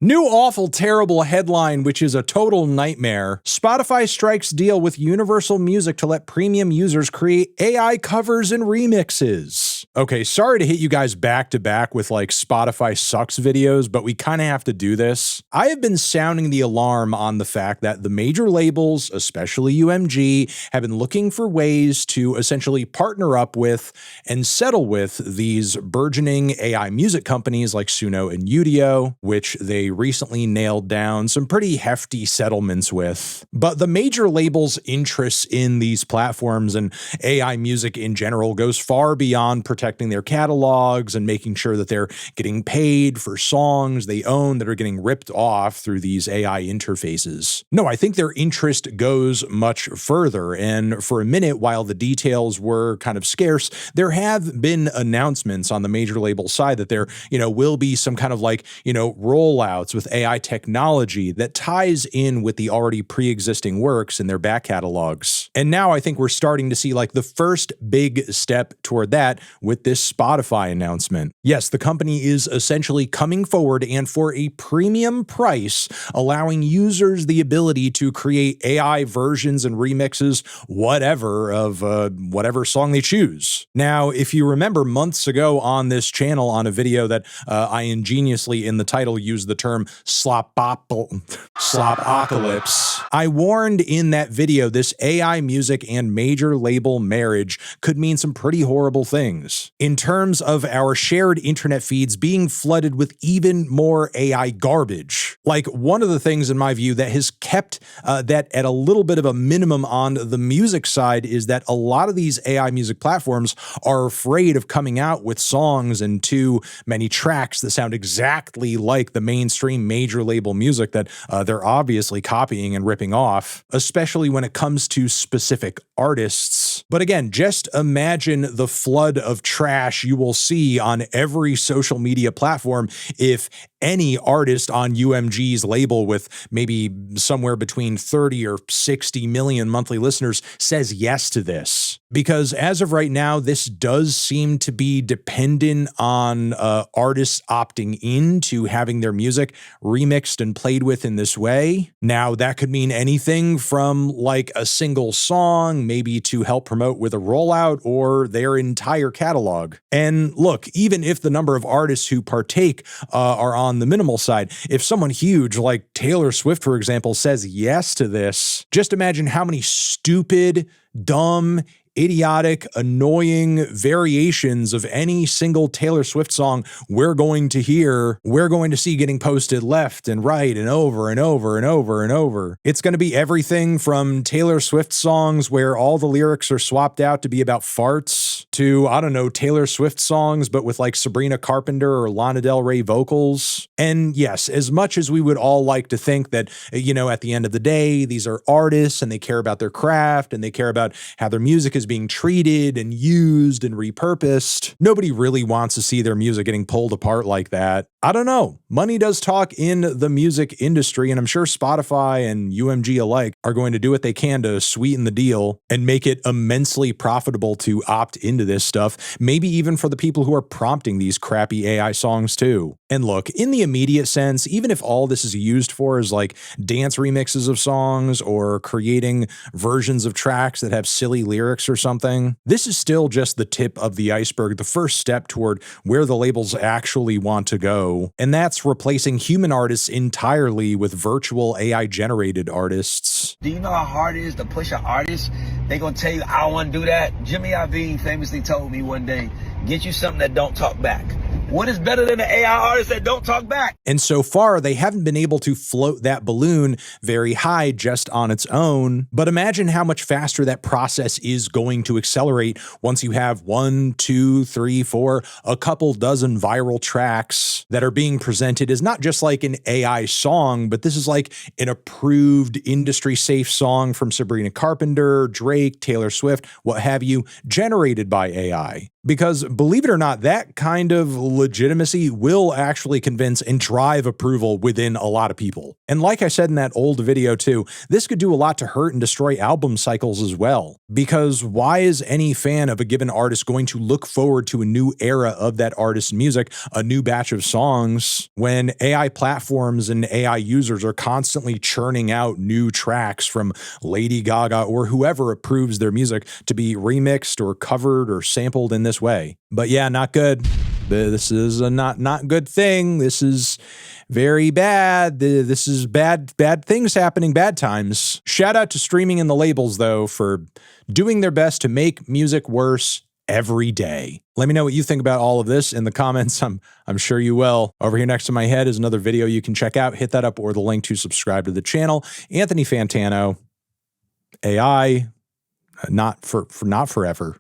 New awful terrible headline, which is a total nightmare. Spotify strikes deal with Universal Music to let premium users create AI covers and remixes. Okay, sorry to hit you guys back to back with like Spotify sucks videos, but we kind of have to do this. I have been sounding the alarm on the fact that the major labels, especially UMG, have been looking for ways to essentially partner up with and settle with these burgeoning AI music companies like Suno and Udio, which they recently nailed down some pretty hefty settlements with. But the major labels' interests in these platforms and AI music in general goes far beyond protecting their catalogs and making sure that they're getting paid for songs they own that are getting ripped off through these AI interfaces. No, I think their interest goes much further, and for a minute, while the details were kind of scarce, there have been announcements on the major label side that there, will be some kind of like, rollouts with AI technology that ties in with the already pre-existing works in their back catalogs. And now I think we're starting to see like the first big step toward that with this Spotify announcement. Yes, the company is essentially coming forward and for a premium price, allowing users the ability to create AI versions and remixes, whatever, of whatever song they choose. Now, if you remember months ago on this channel on a video that I ingeniously in the title used the term slopocalypse, I warned in that video this AI music and major label marriage could mean some pretty horrible things in terms of our shared internet feeds being flooded with even more AI garbage. Like, one of the things in my view that has kept that at a little bit of a minimum on the music side is that a lot of these AI music platforms are afraid of coming out with songs and too many tracks that sound exactly like the mainstream major label music that they're obviously copying and ripping off, especially when it comes to specific artists. But again, just imagine the flood of trash you will see on every social media platform if any artist on UMG's label with maybe somewhere between 30 or 60 million monthly listeners says yes to this. Because as of right now, this does seem to be dependent on artists opting into having their music remixed and played with in this way. Now, that could mean anything from like a single song, maybe to help promote with a rollout, or their entire catalog. And look, even if the number of artists who partake are on the minimal side, if someone huge like Taylor Swift, for example, says yes to this, just imagine how many stupid, dumb, idiotic, annoying variations of any single Taylor Swift song we're going to see getting posted left and right and over and over and over and over. It's going to be everything from Taylor Swift songs where all the lyrics are swapped out to be about farts to, I don't know, Taylor Swift songs, but with like Sabrina Carpenter or Lana Del Rey vocals. And yes, as much as we would all like to think that, at the end of the day, these are artists and they care about their craft and they care about how their music is being treated and used and repurposed, nobody really wants to see their music getting pulled apart like that. I don't know. Money does talk in the music industry, and I'm sure Spotify and UMG alike are going to do what they can to sweeten the deal and make it immensely profitable to opt into this stuff, maybe even for the people who are prompting these crappy AI songs too. And look, in the immediate sense, even if all this is used for is like dance remixes of songs or creating versions of tracks that have silly lyrics or something, this is still just the tip of the iceberg, the first step toward where the labels actually want to go. And that's replacing human artists entirely with virtual AI-generated artists. Do you know how hard it is to push an artist? They gonna tell you, I don't want to do that. Jimmy Iovine famously told me one day, get you something that don't talk back. What is better than an AI artist that don't talk back? And so far, they haven't been able to float that balloon very high just on its own. But imagine how much faster that process is going to accelerate once you have 1, 2, 3, 4, a couple dozen viral tracks that are being presented as not just like an AI song, but this is like an approved industry-safe song from Sabrina Carpenter, Drake, Taylor Swift, what have you, generated by AI. Because believe it or not, that kind of legitimacy will actually convince and drive approval within a lot of people. And like I said in that old video too, this could do a lot to hurt and destroy album cycles as well. Because why is any fan of a given artist going to look forward to a new era of that artist's music, a new batch of songs, when AI platforms and AI users are constantly churning out new tracks from Lady Gaga or whoever approves their music to be remixed or covered or sampled in this way? But yeah, not good. This is a not good thing. This is very bad. This is bad things happening, bad times. Shout out to streaming and the labels though for doing their best to make music worse every day. Let me know what you think about all of this in the comments. I'm sure you will. Over here next to my head is another video you can check out. Hit that up or the link to subscribe to the channel. Anthony Fantano, AI, not forever.